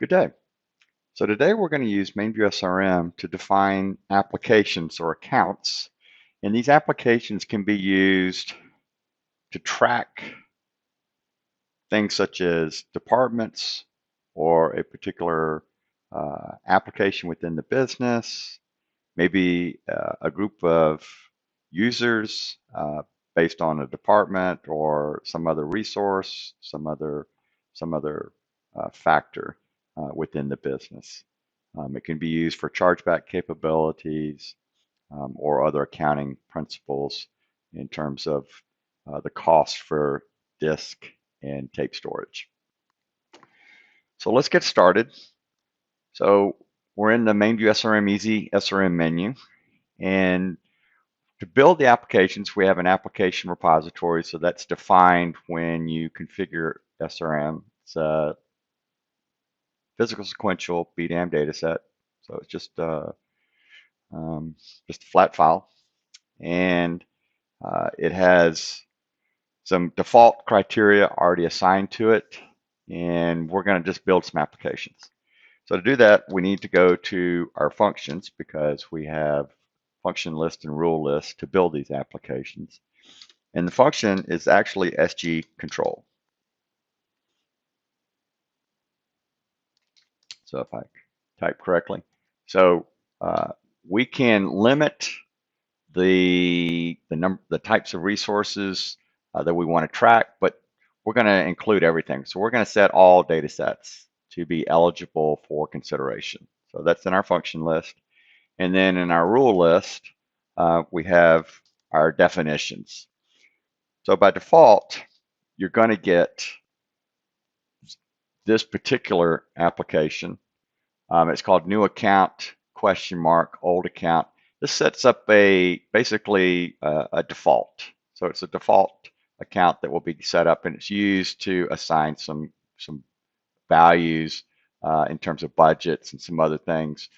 Good day. So today we're going to use MainView SRM to define applications or accounts. And these applications can be used to track things such as departments or a particular application within the business, maybe a group of users based on a department or some other resource, some other factor within the business. It can be used for chargeback capabilities or other accounting principles in terms of the cost for disk and tape storage. So let's get started. So we're in the MainView SRM Easy SRM menu, and to build the applications, we have an application repository. So that's defined when you configure SRM. It's a physical sequential BDAM data set. So it's just a flat file, and it has some default criteria already assigned to it, and we're going to just build some applications. So to do that, we need to go to our functions because we have function list and rule list to build these applications. And the function is actually SG control. So if I type correctly, so we can limit the types of resources that we want to track, but we're going to include everything. So we're going to set all data sets to be eligible for consideration. So that's in our function list. And then in our rule list, we have our definitions. So by default, you're going to get this particular application. It's called new account question mark old account. This sets up basically a default. So it's a default account that will be set up, and it's used to assign some values in terms of budgets and some other things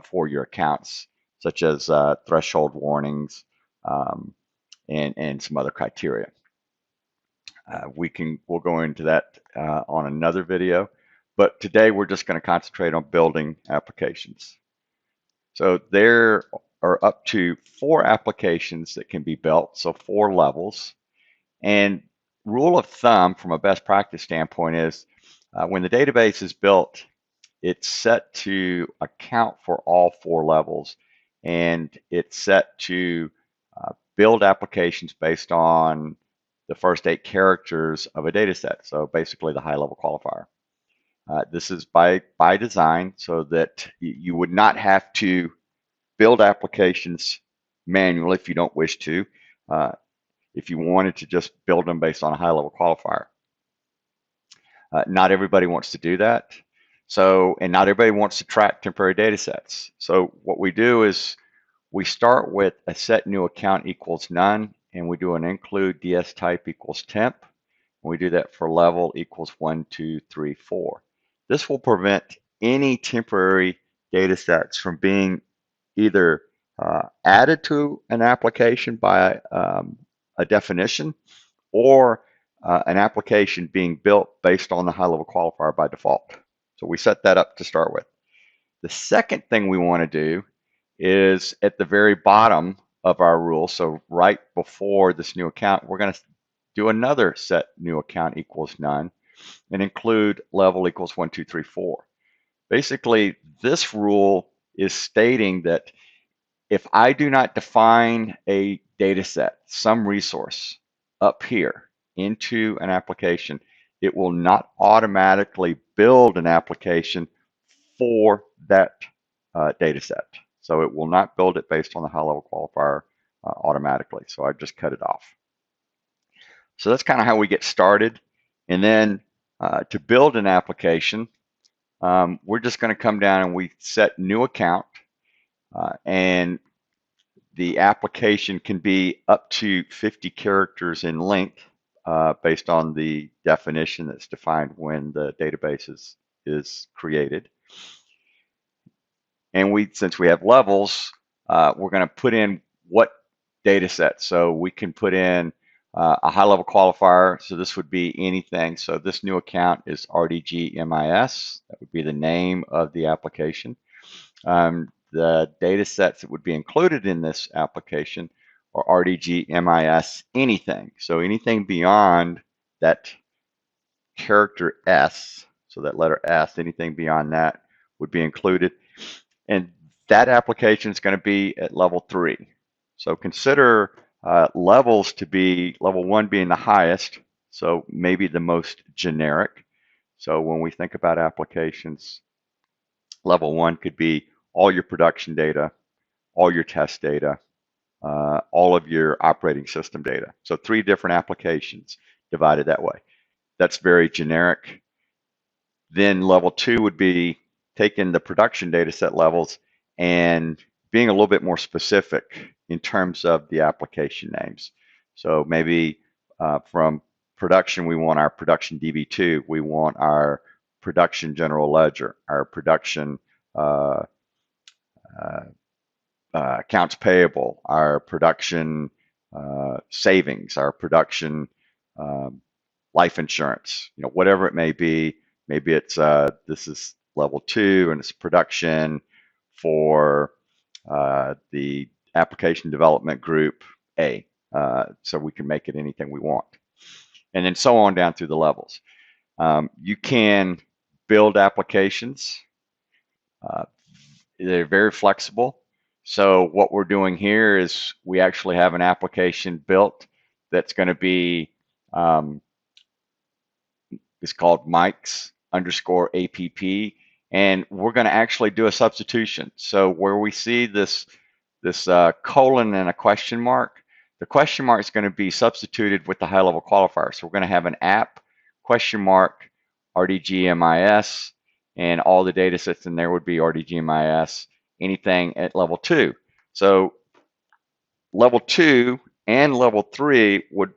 for your accounts, such as threshold warnings and some other criteria. We'll go into that on another video, but today we're just going to concentrate on building applications. So there are up to 4 applications that can be built, so 4 levels. And rule of thumb from a best practice standpoint is when the database is built, it's set to account for all 4 levels, and it's set to build applications based on the first 8 characters of a data set, so basically the high-level qualifier. This is by design so that you would not have to build applications manually if you don't wish to, if you wanted to just build them based on a high-level qualifier. Not everybody wants to do that. So, and not everybody wants to track temporary data sets. So what we do is we start with a set new account equals none, and we do an include DS type equals temp. And we do that for level equals 1, 2, 3, 4. This will prevent any temporary data sets from being either added to an application by a definition, or an application being built based on the high-level qualifier by default. So we set that up to start with. The second thing we want to do is at the very bottom of our rule, so right before this new account, we're going to do another set new account equals none and include level equals 1, 2, 3, 4. Basically, this rule is stating that if I do not define a data set, some resource up here into an application, it will not automatically build an application for that data set. So it will not build it based on the high-level qualifier automatically. So I just cut it off. So that's kind of how we get started. And then to build an application, we're just going to come down and we set new account, and the application can be up to 50 characters in length based on the definition that's defined when the database is created. And since we have levels, we're going to put in what data set. So we can put in A high-level qualifier, so this would be anything. So this new account is RDG MIS. That would be the name of the application. The data sets that would be included in this application are RDG MIS anything. So anything beyond that character S, so that letter S, anything beyond that would be included. And that application is going to be at level 3. So consider levels to be level 1 being the highest, so maybe the most generic. So when we think about applications, level 1 could be all your production data, all your test data, all of your operating system data. So 3 different applications divided that way. That's very generic. Then level 2 would be taking the production data set levels and being a little bit more specific in terms of the application names. So maybe from production, we want our production DB2, we want our production general ledger, our production uh, uh, accounts payable, our production savings, our production um, life insurance, whatever it may be. Maybe it's this is level 2 and it's production for the application development group A. So we can make it anything we want. And then so on down through the levels. You can build applications. Uh, they're very flexible. So what we're doing here is we actually have an application built that's going to be it's called Mike's underscore APP, and we're going to actually do a substitution. So where we see this colon and a question mark, the question mark is going to be substituted with the high level qualifier. So we're going to have an app question mark RDGMIS, and all the data sets in there would be RDGMIS, anything at level 2. So level 2 and level 3 would,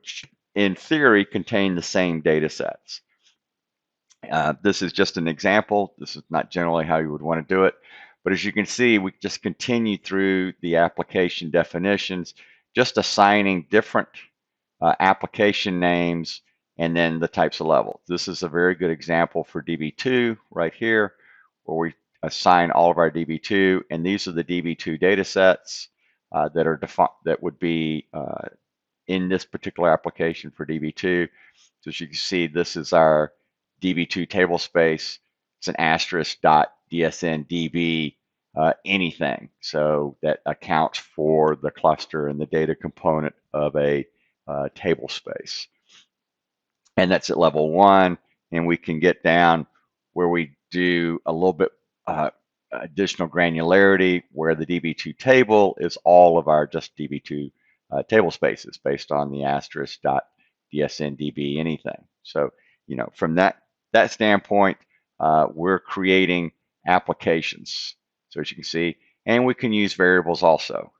in theory, contain the same data sets. This is just an example. This is not generally how you would want to do it. But as you can see, we just continue through the application definitions, just assigning different application names and then the types of levels. This is a very good example for DB2 right here, where we assign all of our DB2, and these are the DB2 data sets that would be in this particular application for DB2. So as you can see, this is our DB2 table space. It's an asterisk dot DSN DB anything. So that accounts for the cluster and the data component of a table space. And that's at level 1. And we can get down where we do a little bit additional granularity, where the DB2 table is all of our just DB2 table spaces based on the asterisk dot DSN DB anything. So, from that standpoint, we're creating applications. So as you can see, and we can use variables also.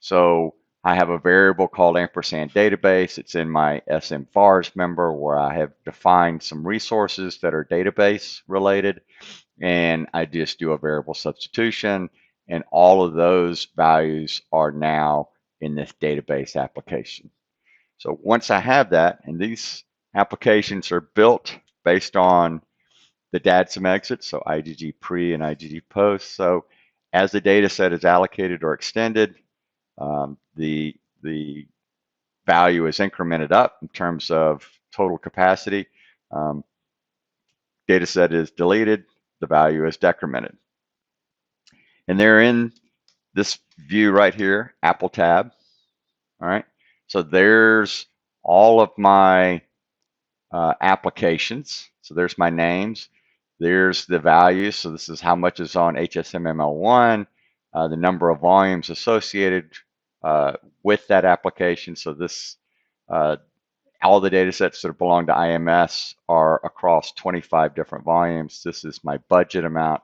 So I have a variable called ampersand database. It's in my SMFARS member, where I have defined some resources that are database related, and I just do a variable substitution, and all of those values are now in this database application. So once I have that, and these applications are built based on the DADSM exits, so IgG pre and IgG post. So as the data set is allocated or extended, the value is incremented up in terms of total capacity. Data set is deleted, the value is decremented. And they're in this view right here, Apple tab. All right. So there's all of my applications. So there's my names. There's the values. So this is how much is on HSMML1, the number of volumes associated with that application. So this, all the data sets that belong to IMS are across 25 different volumes. This is my budget amount.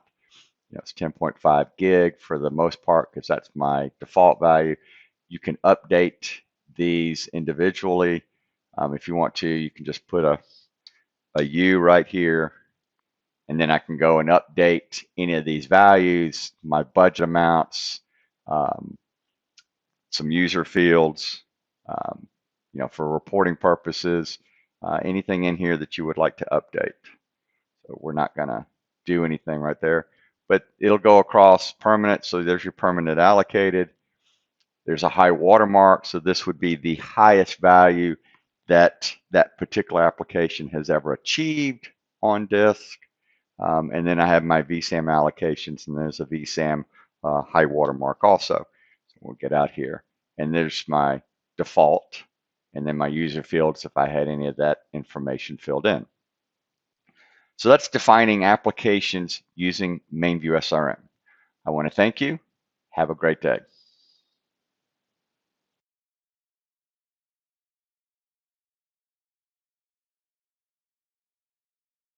It's 10.5 gig for the most part, because that's my default value. You can update these individually. If you want to, you can just put a U right here, and then I can go and update any of these values, my budget amounts, some user fields, for reporting purposes, anything in here that you would like to update. So we're not going to do anything right there, but it'll go across permanent. So there's your permanent allocated. There's a high watermark. So this would be the highest value that that particular application has ever achieved on disk. And then I have my VSAM allocations, and there's a VSAM high watermark also. So we'll get out here, and there's my default, and then my user fields if I had any of that information filled in. So that's defining applications using MainView SRM. I want to thank you. Have a great day.